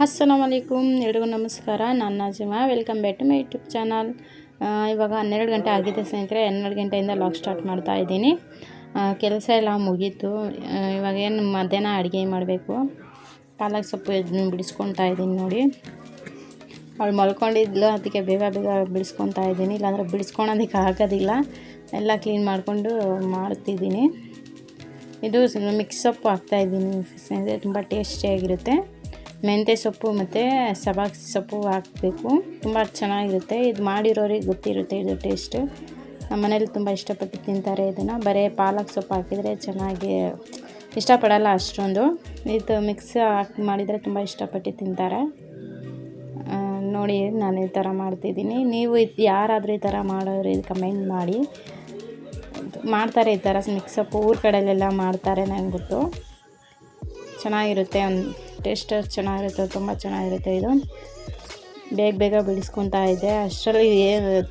ಅಸ್ಸಲಾಮು ಅಲೈಕುಮ್, ಎಲ್ರಿಗೂ ನಮಸ್ಕಾರ. ನಾನು Nazima. Welcome back to my YouTube channel. ಇವಾಗ 12 ಗಂಟೆ ಆಗಿದೆ ಸ್ನೇಹಿತರೆ. 12 ಗಂಟೆಯಿಂದ ಲಾಗ್ ಸ್ಟಾರ್ಟ್ ಮಾಡ್ತಾ ಇದ್ದೀನಿ. ಕೆಲಸ ಎಲ್ಲ ಮುಗೀತು. ಇವಾಗ ಏನು ಮಧ್ಯಾಹ್ನ ಅಡುಗೆ ಮಾಡಬೇಕು. ಪಾಲಕ್ ಸೊಪ್ಪು ಬಿಡಿಸ್ಕೊತಾ ಇದ್ದೀನಿ ನೋಡಿ. ಅವಳು ಮಲ್ಕೊಂಡಿದ್ಲು, ಅದಕ್ಕೆ ಬೇಗ ಬೇಗ ಬಿಡಿಸ್ಕೊತಾ ಇದ್ದೀನಿ. ಇಲ್ಲಾಂದರೆ ಬಿಡಿಸ್ಕೊಳೋದಕ್ಕೆ ಆಗೋದಿಲ್ಲ. ಎಲ್ಲ ಕ್ಲೀನ್ ಮಾಡಿಕೊಂಡು ಮಾಡ್ತಿದ್ದೀನಿ. ಇದು ಮಿಕ್ಸ್ ಸೊಪ್ಪು ಹಾಕ್ತಾಯಿದ್ದೀನಿ ಸ್ನೇಹಿತರೆ. ತುಂಬ ಟೇಸ್ಟಿಯಾಗಿರುತ್ತೆ. ಮೆಂತ್ಯ ಸೊಪ್ಪು ಮತ್ತು ಸಬ್ಬಾಕ್ಸಿ ಸೊಪ್ಪು ಹಾಕಬೇಕು. ತುಂಬ ಚೆನ್ನಾಗಿರುತ್ತೆ. ಇದು ಮಾಡಿರೋರಿಗೆ ಗೊತ್ತಿರುತ್ತೆ ಇದು ಟೇಸ್ಟು. ನಮ್ಮ ಮನೇಲಿ ತುಂಬ ಇಷ್ಟಪಟ್ಟು ತಿಂತಾರೆ ಇದನ್ನು. ಬರೀ ಪಾಲಕ್ ಸೊಪ್ಪು ಹಾಕಿದರೆ ಚೆನ್ನಾಗಿ ಇಷ್ಟಪಡಲ್ಲ ಅಷ್ಟೊಂದು. ಇದು ಮಿಕ್ಸ್ ಹಾಕಿ ಮಾಡಿದರೆ ತುಂಬ ಇಷ್ಟಪಟ್ಟು ತಿಂತಾರೆ. ನೋಡಿ, ನಾನು ಈ ಥರ ಮಾಡ್ತಿದ್ದೀನಿ. ನೀವು ಯಾರಾದರೂ ಈ ಥರ ಮಾಡೋರು ಇದು ಕಮೆಂಟ್ ಮಾಡಿ. ಮಾಡ್ತಾರೆ ಈ ಥರ ಮಿಕ್ಸ್ ಸೊಪ್ಪು, ಊರ ಕಡೆಯಲ್ಲೆಲ್ಲ ಮಾಡ್ತಾರೆ, ನನಗೆ ಗೊತ್ತು. ಚೆನ್ನಾಗಿರುತ್ತೆ, ಟೇಸ್ಟ್ ಚೆನ್ನಾಗಿರುತ್ತೆ, ತುಂಬ ಚೆನ್ನಾಗಿರುತ್ತೆ. ಇದು ಬೇಗ ಬೇಗ ಬಿಡಿಸ್ಕೊತಾ ಇದ್ದೆ. ಅಷ್ಟರಲ್ಲಿ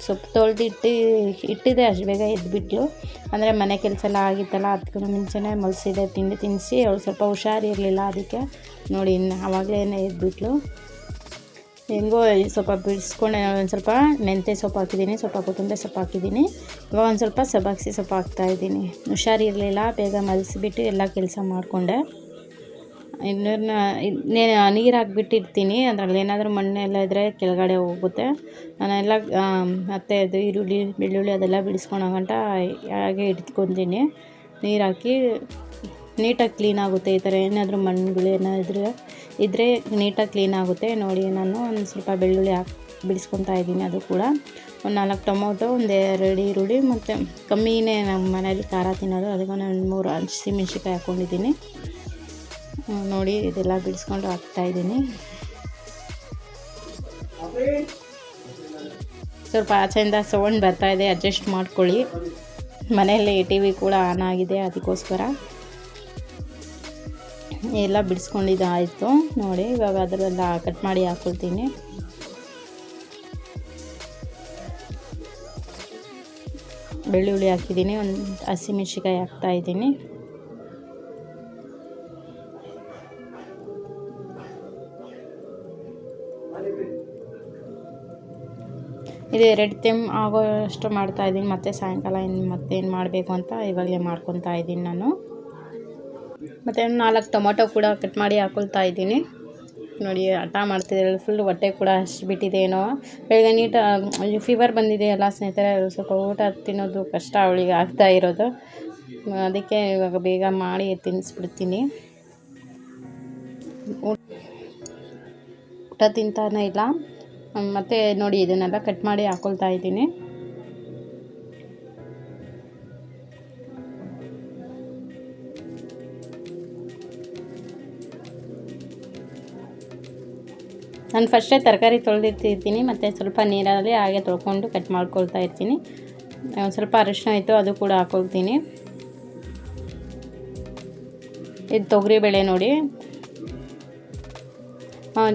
ಸೊಪ್ಪು ಇಟ್ಟಿದೆ. ಅಷ್ಟು ಬೇಗ ಎದ್ದುಬಿಟ್ಲು. ಅಂದರೆ ಮನೆ ಕೆಲಸ ಎಲ್ಲ ಆಗಿತ್ತಲ್ಲ, ಅದಕ್ಕೂ ಮುಂಚೆನೇ ಮಲಸಿದೆ. ತಿಂಡಿ ತಿನ್ನಿಸಿ ಅವಳು ಸ್ವಲ್ಪ ಹುಷಾರಿರಲಿಲ್ಲ. ಅದಕ್ಕೆ ನೋಡಿ ಆವಾಗಲೇ ಎದ್ದುಬಿಟ್ಲು. ಹೆಂಗೋ ಸ್ವಲ್ಪ ಬಿಡಿಸ್ಕೊಂಡು ಒಂದು ಸ್ವಲ್ಪ ಮೆಂತ್ಯ ಸೊಪ್ಪು ಹಾಕಿದ್ದೀನಿ, ಸ್ವಲ್ಪ ಕೊತ್ತಂಬರಿ ಸೊಪ್ಪು ಹಾಕಿದ್ದೀನಿ. ಇವಾಗ ಒಂದು ಸ್ವಲ್ಪ ಸಬ್ಬಾಕ್ಸಿ ಸೊಪ್ಪು ಹಾಕ್ತಾಯಿದ್ದೀನಿ. ಹುಷಾರಿರಲಿಲ್ಲ, ಬೇಗ ಮಲಸಿಬಿಟ್ಟು ಎಲ್ಲ ಕೆಲಸ ಮಾಡಿಕೊಂಡೆ. ನೀರು ಹಾಕ್ಬಿಟ್ಟಿರ್ತೀನಿ. ಅದರಲ್ಲಿ ಏನಾದರೂ ಮಣ್ಣೆಲ್ಲ ಇದ್ದರೆ ಕೆಳಗಡೆ ಹೋಗುತ್ತೆ. ನಾನೆಲ್ಲ ಮತ್ತು ಅದು ಈರುಳ್ಳಿ ಬೆಳ್ಳುಳ್ಳಿ ಅದೆಲ್ಲ ಬಿಡಿಸ್ಕೊಳೋ ಗಂಟ ಹಾಗೆ ಇಟ್ಕೊತೀನಿ. ನೀರು ಹಾಕಿ ನೀಟಾಗಿ ಕ್ಲೀನ್ ಆಗುತ್ತೆ. ಈ ಥರ ಏನಾದರೂ ಮಣ್ಣುಗಳು ಏನಾದರೂ ಇದ್ದರೆ ನೀಟಾಗಿ ಕ್ಲೀನ್ ಆಗುತ್ತೆ. ನೋಡಿ, ನಾನು ಒಂದು ಸ್ವಲ್ಪ ಬೆಳ್ಳುಳ್ಳಿ ಬಿಡಿಸ್ಕೊತಾ ಇದ್ದೀನಿ. ಅದು ಕೂಡ ಒಂದು 4 ಟೊಮೊಟೊ, ಒಂದು 2 ಈರುಳ್ಳಿ, ಮತ್ತು ಕಮ್ಮಿನೇ ನಮ್ಮ ಮನೇಲಿ ಖಾರ ತಿನ್ನೋದು, ಅದಕ್ಕೆ ಒಂದು 3 ಹಸಿಮೆಣ್ಸಿನ್ಕಾಯಿ ಹಾಕ್ಕೊಂಡಿದ್ದೀನಿ. ನೋಡಿ, ಇದೆಲ್ಲ ಬಿಡಿಸ್ಕೊಂಡು ಹಾಕ್ತಾಯಿದ್ದೀನಿ. ಸ್ವಲ್ಪ ಆಚೆಯಿಂದ ಸೌಂಡ್ ಬರ್ತಾಯಿದೆ, ಅಡ್ಜಸ್ಟ್ ಮಾಡ್ಕೊಳ್ಳಿ. ಮನೆಯಲ್ಲಿ TV ಕೂಡ ಆನ್ ಆಗಿದೆ, ಅದಕ್ಕೋಸ್ಕರ. ಎಲ್ಲ ಬಿಡಿಸ್ಕೊಂಡಿದ್ದಾಯಿತು. ನೋಡಿ, ಇವಾಗ ಅದರೆಲ್ಲ ಕಟ್ ಮಾಡಿ ಹಾಕ್ಕೊಳ್ತೀನಿ. ಬೆಳ್ಳುಳ್ಳಿ ಹಾಕಿದ್ದೀನಿ, ಒಂದು ಹಸಿಮೆಣ್ಸಿನ್ಕಾಯಿ ಹಾಕ್ತಾಯಿದ್ದೀನಿ. ಇದು 2 ಟೈಮ್ ಆಗೋಷ್ಟು ಮಾಡ್ತಾಯಿದ್ದೀನಿ. ಮತ್ತು ಸಾಯಂಕಾಲ ಮತ್ತೇನು ಮಾಡಬೇಕು ಅಂತ ಇವಾಗಲೇ ಮಾಡ್ಕೊತಾ ಇದ್ದೀನಿ ನಾನು. ಮತ್ತು 4 ಟೊಮೊಟೊ ಕೂಡ ಕಟ್ ಮಾಡಿ ಹಾಕ್ಕೊಳ್ತಾ ಇದ್ದೀನಿ. ನೋಡಿ, ಹಠ ಮಾಡ್ತಿದ್ದಾಳೆ. ಫುಲ್ ಹೊಟ್ಟೆ ಕೂಡ ಹಸಿಬಿಟ್ಟಿದೆ ಏನೋ. ಬೆಳಗ್ಗೆ ನೀಟಾಗಿ ಫೀವರ್ ಬಂದಿದೆ ಎಲ್ಲ ಸ್ನೇಹಿತರೆ. ಸ್ವಲ್ಪ ಊಟ ತಿನ್ನೋದು ಕಷ್ಟ ಅವಳಿಗೆ ಆಗ್ತಾ ಇರೋದು. ಅದಕ್ಕೆ ಇವಾಗ ಬೇಗ ಮಾಡಿ ತಿನ್ನಿಸ್ಬಿಡ್ತೀನಿ. ಊಟ ತಿಂತಾನೇ ಇಲ್ಲ. ಮತ್ತು ನೋಡಿ, ಇದನ್ನೆಲ್ಲ ಕಟ್ ಮಾಡಿ ಹಾಕ್ಕೊಳ್ತಾ ಇದ್ದೀನಿ. ನಾನು ಫಸ್ಟೇ ತರಕಾರಿ ತೊಳೆದಿರ್ತಿರ್ತೀನಿ, ಮತ್ತು ಸ್ವಲ್ಪ ನೀರಲ್ಲಿ ಹಾಗೆ ತೊಳ್ಕೊಂಡು ಕಟ್ ಮಾಡ್ಕೊಳ್ತಾ ಇರ್ತೀನಿ. ಸ್ವಲ್ಪ ಅರಿಶಿನ ಇತ್ತು, ಅದು ಕೂಡ ಹಾಕ್ಕೊಳ್ತೀನಿ. ಇದು ತೊಗರಿಬೇಳೆ ನೋಡಿ.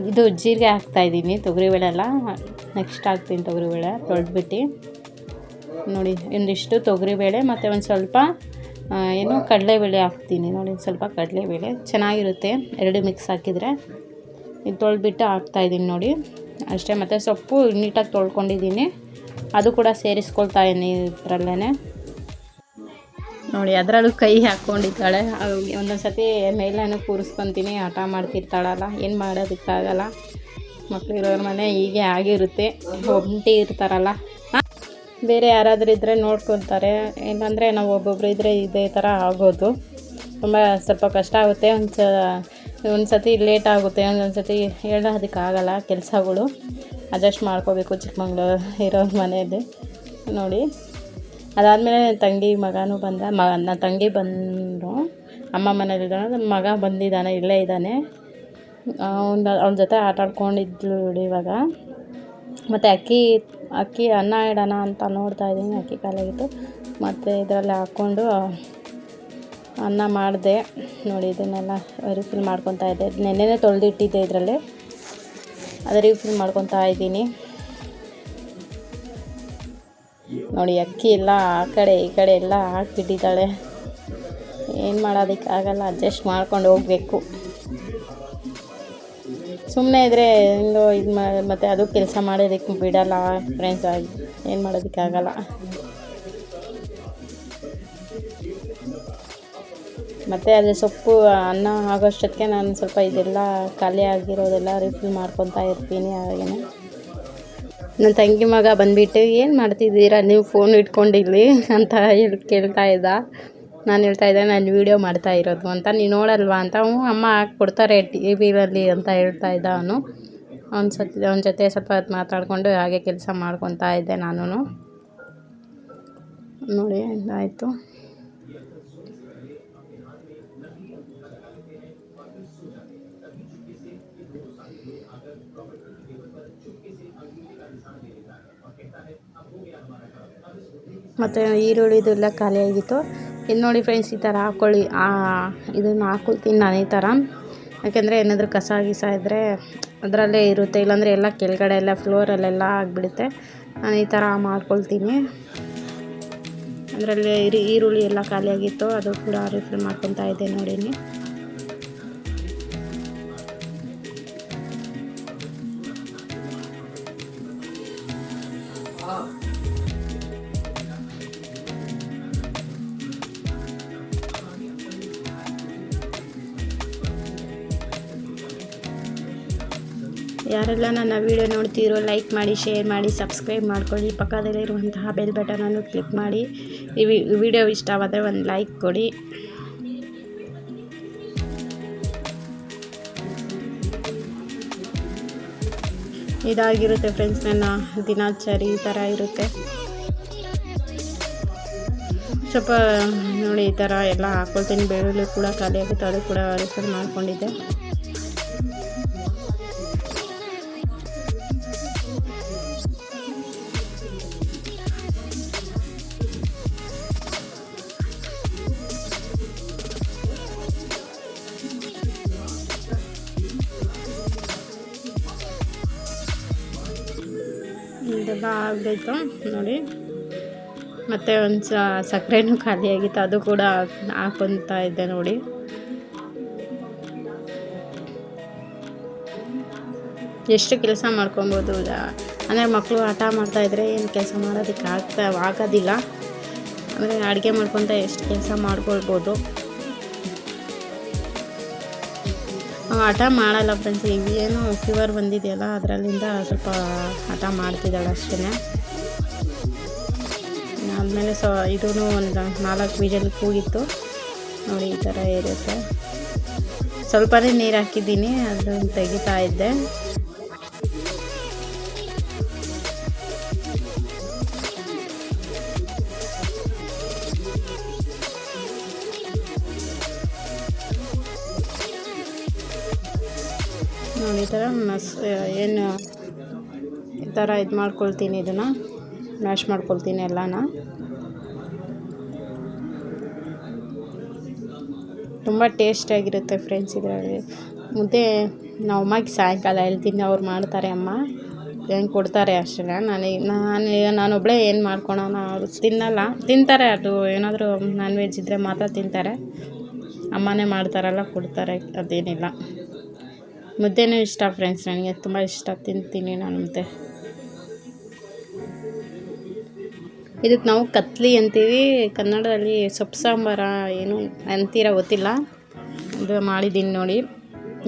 ಇದು ಜೀರಿಗೆ ಹಾಕ್ತಾಯಿದ್ದೀನಿ, ತೊಗರಿಬೇಳೆ ಎಲ್ಲ ನೆಕ್ಸ್ಟ್ ಹಾಕ್ತೀನಿ. ತೊಗರಿಬೇಳೆ ತೊಳೆದ್ಬಿಟ್ಟು ನೋಡಿ, ಒಂದಿಷ್ಟು ತೊಗರಿಬೇಳೆ ಮತ್ತು ಒಂದು ಸ್ವಲ್ಪ ಕಡಲೆಬೇಳೆ ಹಾಕ್ತೀನಿ. ನೋಡಿ, ಸ್ವಲ್ಪ ಕಡಲೆಬೇಳೆ ಚೆನ್ನಾಗಿರುತ್ತೆ, 2 ಮಿಕ್ಸ್ ಹಾಕಿದರೆ. ಇದು ತೊಳೆದ್ಬಿಟ್ಟು ಹಾಕ್ತಾಯಿದ್ದೀನಿ ನೋಡಿ, ಅಷ್ಟೇ. ಮತ್ತು ಸೊಪ್ಪು ನೀಟಾಗಿ ತೊಳ್ಕೊಂಡಿದ್ದೀನಿ, ಅದು ಕೂಡ ಸೇರಿಸ್ಕೊಳ್ತಾ ಇದ್ದೀನಿ ಇದರಲ್ಲೇ. ನೋಡಿ, ಅದರಲ್ಲೂ ಕೈ ಹಾಕ್ಕೊಂಡಿದ್ದಾಳೆ. ಒಂದೊಂದು ಸತಿ ಮೇಲೇನೂ ಕೂರಿಸ್ಕೊತೀನಿ, ಹಠ ಮಾಡ್ತಿರ್ತಾಳಲ್ಲ, ಏನು ಮಾಡೋದಕ್ಕಾಗಲ್ಲ. ಮಕ್ಕಳು ಇರೋರ ಮನೆ ಹೀಗೆ ಆಗಿರುತ್ತೆ. ಒಂಟಿ ಇರ್ತಾರಲ್ಲ, ಬೇರೆ ಯಾರಾದರೂ ಇದ್ದರೆ ನೋಡ್ಕೊತಾರೆ. ಇಲ್ಲಾಂದರೆ ನಾವು ಒಬ್ಬೊಬ್ಬರು ಇದ್ದರೆ ಇದೇ ಥರ ಆಗೋದು. ತುಂಬ ಸ್ವಲ್ಪ ಕಷ್ಟ ಆಗುತ್ತೆ. ಒಂದು ಸತಿ ಲೇಟ್ ಆಗುತ್ತೆ, ಒಂದೊಂದು ಸತಿ ಹೇಳೋದಕ್ಕಾಗಲ್ಲ. ಕೆಲಸಗಳು ಅಡ್ಜಸ್ಟ್ ಮಾಡ್ಕೋಬೇಕು ಚಿಕ್ಕಮಗಳೂರು ಇರೋ ಮನೆಯಲ್ಲಿ. ನೋಡಿ, ಅದಾದಮೇಲೆ ತಂಗಿ ಮಗನೂ ಬಂದ. ನನ್ನ ತಂಗಿ ಬಂದರು, ಅಮ್ಮ ಮನೇಲಿದ್ದಾನೆ. ನನ್ನ ಮಗ ಬಂದಿದ್ದಾನೆ, ಇಲ್ಲೇ ಇದ್ದಾನೆ. ಅವನ ಜೊತೆ ಆಟ ಆಡ್ಕೊಂಡಿದ್ಲು ಇವಾಗ. ಮತ್ತು ಅಕ್ಕಿ ಅನ್ನ ಇಡೋಣ ಅಂತ ನೋಡ್ತಾಯಿದ್ದೀನಿ. ಅಕ್ಕಿ ಖಾಲಿಯಾಗಿತ್ತು, ಮತ್ತು ಇದರಲ್ಲಿ ಹಾಕ್ಕೊಂಡು ಅನ್ನ ಮಾಡಿದೆ. ನೋಡಿ, ಇದನ್ನೆಲ್ಲ ರಿಫಿಲ್ ಮಾಡ್ಕೊತಾ ಇದ್ದೆ. ನೆನ್ನೆನೇ ತೊಳೆದಿಟ್ಟಿದ್ದೆ ಇದರಲ್ಲಿ, ಅದು ರಿಫಿಲ್ ಮಾಡ್ಕೊತಾ ಇದ್ದೀನಿ. ನೋಡಿ, ಅಕ್ಕಿ ಎಲ್ಲ ಆ ಕಡೆ ಈ ಕಡೆ ಎಲ್ಲ ಹಾಕ್ಬಿಟ್ಟಿದ್ದಾಳೆ. ಏನು ಮಾಡೋದಕ್ಕಾಗಲ್ಲ, ಅಡ್ಜಸ್ಟ್ ಮಾಡ್ಕೊಂಡು ಹೋಗಬೇಕು. ಸುಮ್ಮನೆ ಇದ್ದರೆ ಹಿಂಗೋ ಇದು ಮತ್ತು ಅದು ಕೆಲಸ ಮಾಡೋದಕ್ಕೆ ಬಿಡಲ್ಲ ಫ್ರೆಂಡ್ಸ್. ಆಗಿ ಏನು ಮಾಡೋದಕ್ಕಾಗಲ್ಲ. ಮತ್ತು ಅದೇ ಸೊಪ್ಪು ಅನ್ನ ಆಗೋಷ್ಟೊತ್ತಿಗೆ ನಾನು ಸ್ವಲ್ಪ ಇದೆಲ್ಲ ಖಾಲಿ ಆಗಿರೋದೆಲ್ಲ ರಿಫಿಲ್ ಮಾಡ್ಕೊತಾ ಇರ್ತೀನಿ. ಹಾಗೇ ನನ್ನ ತಂಗಿ ಮಗ ಬಂದುಬಿಟ್ಟು ಏನು ಮಾಡ್ತಿದ್ದೀರಾ ನೀವು ಫೋನ್ ಇಟ್ಕೊಂಡಿಲ್ಲಿ ಅಂತ ಕೇಳ್ತಾ ಇದ್ದ. ನಾನು ಹೇಳ್ತಾ ಇದ್ದೆ ನಾನು ವೀಡಿಯೋ ಮಾಡ್ತಾ ಇರೋದು ಅಂತ. ನೀವು ನೋಡಲ್ವಾ ಅಂತ. ಅಮ್ಮ ಕೊಡ್ತಾರೆ ಟಿ ವಿಯಲ್ಲಿ ಅಂತ ಹೇಳ್ತಾ ಇದ್ದ ಅವನು. ಅವನ ಜೊತೆ ಸ್ವಲ್ಪ ಹೊತ್ತು ಮಾತಾಡಿಕೊಂಡು ಹಾಗೆ ಕೆಲಸ ಮಾಡ್ಕೊತಾ ಇದ್ದೆ ನಾನು. ನೋಡಿ ಆಯಿತು. ಮತ್ತು ಈರುಳ್ಳಿದೆಲ್ಲ ಖಾಲಿ ಆಗಿತ್ತು. ಇದು ನೋಡಿ ಫ್ರೆಂಡ್ಸ್, ಈ ಥರ ಹಾಕ್ಕೊಳ್ಳಿ. ಇದನ್ನು ಹಾಕ್ಕೊಳ್ತೀನಿ ನಾನು ಈ ಥರ. ಯಾಕೆಂದರೆ ಏನಾದರೂ ಕಸ ಗಿಸ ಇದ್ದರೆ ಅದರಲ್ಲೇ ಇರುತ್ತೆ, ಇಲ್ಲಾಂದರೆ ಎಲ್ಲ ಕೆಳಗಡೆ ಎಲ್ಲ ಫ್ಲೋರಲ್ಲೆಲ್ಲ ಆಗಿಬಿಡುತ್ತೆ. ನಾನು ಈ ಥರ ಮಾಡ್ಕೊಳ್ತೀನಿ. ಅದರಲ್ಲಿ ಈರುಳ್ಳಿ ಎಲ್ಲ ಖಾಲಿಯಾಗಿತ್ತು, ಅದು ಕೂಡ ರಿಫಿಲ್ ಮಾಡ್ಕೊತಾ ಇದ್ದೆ ನೋಡಿನಿ. ಯಾರೆಲ್ಲ ನನ್ನ ವೀಡಿಯೋ ನೋಡ್ತೀರೋ ಲೈಕ್ ಮಾಡಿ, ಶೇರ್ ಮಾಡಿ, ಸಬ್ಸ್ಕ್ರೈಬ್ ಮಾಡ್ಕೊಳ್ಳಿ. ಪಕ್ಕದಲ್ಲಿರುವಂತಹ ಬೆಲ್ ಬಟನನ್ನು ಕ್ಲಿಕ್ ಮಾಡಿ. ಈ ವಿಡಿಯೋ ಇಷ್ಟವಾದರೆ ಒಂದು ಲೈಕ್ ಕೊಡಿ. ಇದಾಗಿರುತ್ತೆ ಫ್ರೆಂಡ್ಸ್ ನನ್ನ ದಿನಾಚರಿ, ಈ ಥರ ಇರುತ್ತೆ. ಸ್ವಲ್ಪ ನೋಡಿ ಈ ಥರ ಎಲ್ಲ ಹಾಕ್ಕೊಳ್ತೀನಿ. ಬೆಳ್ಳುಳ್ಳಿ ಕೂಡ ಖಾಲಿ ಆಗುತ್ತೆ, ಅದು ಕೂಡ ರಿಫಿಲ್ ಮಾಡ್ಕೊಂಡಿದ್ದೆ. ಇದೆಲ್ಲ ಆಗಬೇಕು ನೋಡಿ. ಮತ್ತು ಒಂದು ಸಕ್ಕರೆನೂ ಖಾಲಿಯಾಗಿತ್ತು, ಅದು ಕೂಡ ಹಾಕ್ಕೊತಾ ಇದ್ದೆ ನೋಡಿ. ಎಷ್ಟು ಕೆಲಸ ಮಾಡ್ಕೊಬೋದು. ಅಂದರೆ ಮಕ್ಕಳು ಹಠ ಮಾಡ್ತಾಯಿದ್ರೆ ಏನು ಕೆಲಸ ಮಾಡೋದಕ್ಕೆ ಆಗೋದಿಲ್ಲ. ಅಂದರೆ ಅಡುಗೆ ಮಾಡ್ಕೊತ ಎಷ್ಟು ಕೆಲಸ ಮಾಡ್ಕೊಳ್ಬೋದು. ಹಠ ಮಾಡಲ್ಲ ಫ್ರೆಂಡ್ಸ್. ಈಗ ಏನು ಫೀವರ್ ಬಂದಿದೆಯಲ್ಲ, ಅದರಲ್ಲಿಂದ ಸ್ವಲ್ಪ ಹಠ ಮಾಡ್ತಿದ್ದಾಳೆ ಅಷ್ಟೇ. ಆದಮೇಲೆ ಇದೂ ಒಂದು 4 ವಿಜಲ್ ಕೂಗಿತ್ತು ನೋಡಿ. ಈ ಥರ ಇರುತ್ತೆ. ಸ್ವಲ್ಪನೇ ನೀರು ಹಾಕಿದ್ದೀನಿ, ಅದನ್ನು ತೆಗಿತಾ ಇದ್ದೆ. ನೋಡಿ ಈ ಥರ ಏನು ಈ ಥರ ಇದು ಮಾಡ್ಕೊಳ್ತೀನಿ. ಇದನ್ನು ಮ್ಯಾಶ್ ಮಾಡ್ಕೊಳ್ತೀನಿ ಎಲ್ಲನ. ತುಂಬ ಟೇಸ್ಟಿಯಾಗಿರುತ್ತೆ ಫ್ರೆಂಡ್ಸ್. ಇದರಲ್ಲಿ ಮುದ್ದೆ ನಾವು ಅಮ್ಮಗೆ ಸಾಯಂಕಾಲ ಹೇಳ್ತೀನಿ, ಅವ್ರು ಮಾಡ್ತಾರೆ ಅಮ್ಮ, ಹೆಂಗೆ ಕೊಡ್ತಾರೆ ಅಷ್ಟೇ. ನಾನೊಬ್ಬಳೇ ಏನು ಮಾಡ್ಕೊಳೋಣ, ಅವರು ತಿಂತಾರೆ. ಅದು ಏನಾದರೂ ನಾನ್ ವೆಜ್ ಇದ್ದರೆ ಮಾತ್ರ ತಿಂತಾರೆ. ಅಮ್ಮನೇ ಮಾಡ್ತಾರಲ್ಲ, ಕೊಡ್ತಾರೆ, ಅದೇನಿಲ್ಲ. ಮುದ್ದೆನೂ ಇಷ್ಟ ಫ್ರೆಂಡ್ಸ್, ನನಗೆ ತುಂಬ ಇಷ್ಟ, ತಿಂತೀನಿ ನಾನು ಮುದ್ದೆ. ಇದಕ್ಕೆ ನಾವು ಕತ್ಲಿ ಅಂತೀವಿ ಕನ್ನಡದಲ್ಲಿ. ಸೊಪ್ಪು ಸಾಂಬಾರ ಏನು ಅಂತೀರ ಗೊತ್ತಿಲ್ಲ. ಇದು ಮಾಡಿದ್ದೀನಿ ನೋಡಿ.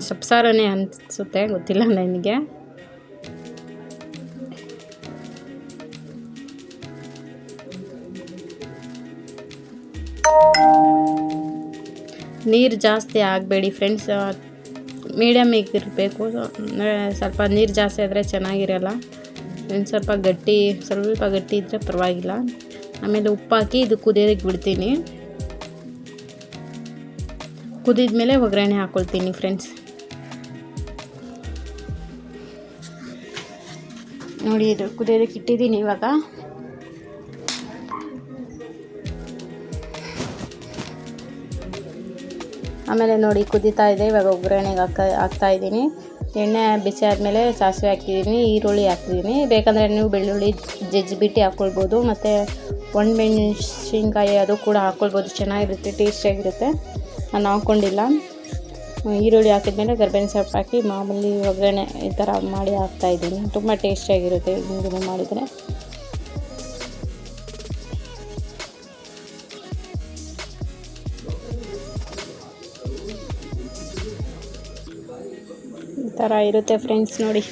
ಸೊಪ್ಪು ಸಾರನೇ ಅನಿಸುತ್ತೆ, ಗೊತ್ತಿಲ್ಲ ನನಗೆ. ನೀರು ಜಾಸ್ತಿ ಆಗಬೇಡಿ ಫ್ರೆಂಡ್ಸ್, ಮೀಡಿಯಮಿಗೆ ಇರಬೇಕು. ಸ್ವಲ್ಪ ನೀರು ಜಾಸ್ತಿ ಆದರೆ ಚೆನ್ನಾಗಿರಲ್ಲ. ಒಂದು ಸ್ವಲ್ಪ ಗಟ್ಟಿ ಇದ್ದರೆ ಪರವಾಗಿಲ್ಲ. ಆಮೇಲೆ ಉಪ್ಪು ಹಾಕಿ ಇದು ಕುದಿಯೋದಕ್ಕೆ ಬಿಡ್ತೀನಿ. ಕುದಿದ ಮೇಲೆ ಒಗ್ಗರಣೆ ಹಾಕ್ಕೊಳ್ತೀನಿ ಫ್ರೆಂಡ್ಸ್. ನೋಡಿ ಇದು ಕುದಿಯೋದಕ್ಕೆ ಇಟ್ಟಿದ್ದೀನಿ ಇವಾಗ. ಆಮೇಲೆ ನೋಡಿ ಕುದೀತಾ ಇದೆ. ಇವಾಗ ಒಗ್ಗರಣೆಗೆ ಹಾಕ್ತಾ ಇದ್ದೀನಿ. ಎಣ್ಣೆ ಬಿಸಿ ಆದಮೇಲೆ ಸಾಸಿವೆ ಹಾಕಿದ್ದೀನಿ, ಈರುಳ್ಳಿ ಹಾಕ್ತಿದ್ದೀನಿ. ಬೇಕಂದರೆ ನೀವು ಬೆಳ್ಳುಳ್ಳಿ ಜಜ್ಜಿಬಿಟ್ಟು ಹಾಕ್ಕೊಳ್ಬೋದು. ಮತ್ತು ಒಣಮೆಣಸಿನ್ಕಾಯಿ ಅದು ಕೂಡ ಹಾಕ್ಕೊಳ್ಬೋದು, ಚೆನ್ನಾಗಿರುತ್ತೆ, ಟೇಸ್ಟಿಯಾಗಿರುತ್ತೆ. ನಾನು ಹಾಕ್ಕೊಂಡಿಲ್ಲ. ಈರುಳ್ಳಿ ಹಾಕಿದ್ಮೇಲೆ ಕರ್ಬೇವಿನ ಸೊಪ್ಪು ಹಾಕಿ ಮಾಮೂಲಿ ಒಗ್ಗರಣೆ ಈ ಥರ ಮಾಡಿ ಹಾಕ್ತಾಯಿದ್ದೀನಿ. ತುಂಬ ಟೇಸ್ಟಿಯಾಗಿರುತ್ತೆ ಹಿಂಗೆ ಮಾಡಿದರೆ. ಈ ಥರ ಇರುತ್ತೆ ಫ್ರೆಂಡ್ಸ್ ನೋಡಿ.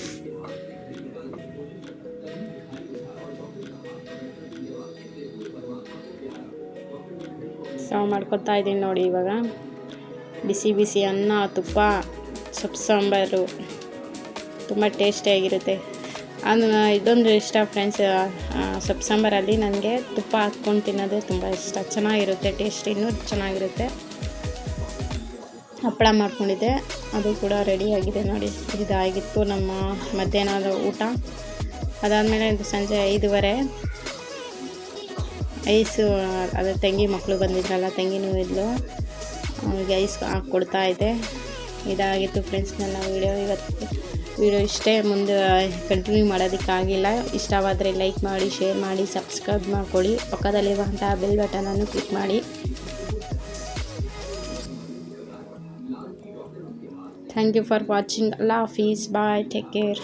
ಸರ್ವ್ ಮಾಡ್ಕೊತಾ ಇದ್ದೀನಿ ನೋಡಿ. ಇವಾಗ ಬಿಸಿ ಬಿಸಿ ಅನ್ನ, ತುಪ್ಪ, ಸೊಪ್ಪು ಸಾಂಬಾರು ತುಂಬ ಟೇಸ್ಟಿಯಾಗಿರುತ್ತೆ. ಇದೊಂದು ಇಷ್ಟ ಫ್ರೆಂಡ್ಸ್, ಸೊಪ್ಪು ಸಾಂಬಾರಲ್ಲಿ ನನಗೆ ತುಪ್ಪ ಹಾಕ್ಕೊಂಡು ತಿನ್ನೋದೇ ತುಂಬ ಇಷ್ಟ. ಚೆನ್ನಾಗಿರುತ್ತೆ, ಟೇಸ್ಟ್ ಇನ್ನೂ ಚೆನ್ನಾಗಿರುತ್ತೆ. ಹಪ್ಪಳ ಮಾಡ್ಕೊಂಡಿದ್ದೆ, ಅದು ಕೂಡ ರೆಡಿಯಾಗಿದೆ ನೋಡಿ. ಇದಾಗಿತ್ತು ನಮ್ಮ ಮಧ್ಯಾಹ್ನದ ಊಟ. ಅದಾದಮೇಲೆ ಸಂಜೆ 5:15 ಐಸು, ಅದೇ ತಂಗಿ ಮಕ್ಕಳು ಬಂದಿದ್ರಲ್ಲ, ತಂಗಿನೂ ಇದ್ಲು, ಅವ್ರಿಗೆ ಐಸ್ ಹಾಕ್ಕೊಡ್ತಾ ಇದ್ದೆ. ಇದಾಗಿತ್ತು ಫ್ರೆಂಡ್ಸ್ ನನ್ನ ವೀಡಿಯೋ. ಇವತ್ತು ವೀಡಿಯೋ ಇಷ್ಟೇ, ಮುಂದೆ ಕಂಟಿನ್ಯೂ ಮಾಡೋದಕ್ಕಾಗಿಲ್ಲ. ಇಷ್ಟವಾದರೆ ಲೈಕ್ ಮಾಡಿ, ಶೇರ್ ಮಾಡಿ, ಸಬ್ಸ್ಕ್ರೈಬ್ ಮಾಡ್ಕೊಳ್ಳಿ. ಪಕ್ಕದಲ್ಲಿರುವಂತಹ ಬೆಲ್ ಬಟನನ್ನು ಕ್ಲಿಕ್ ಮಾಡಿ. Thank you for watching. Allah Hafiz. Bye. Take care.